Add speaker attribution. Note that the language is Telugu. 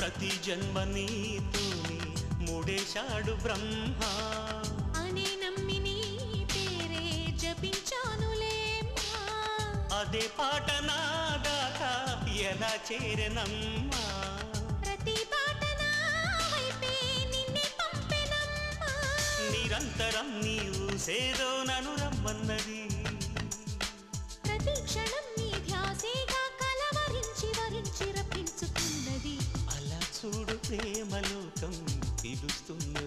Speaker 1: ప్రతి జన్మ నీతోని మూడేశాడు బ్రహ్మ
Speaker 2: అనే నమ్మి నీ పేరే జపించానులేమ్మా
Speaker 1: అదే పాట నా దాకా ఎలా చేరనమ్మా
Speaker 2: ప్రతి పాట నా వైపే నిన్నే పంపెనమ్మా
Speaker 1: నిరంతరం నీవు సేదో నను రమ్మన్నది
Speaker 2: ప్రతి క్షణం నీ ధ్యాసేగా కలవరించి వరించి రప్పించుకున్నది
Speaker 1: అలా చూడు ప్రేమలోకం పిలుస్తున్నది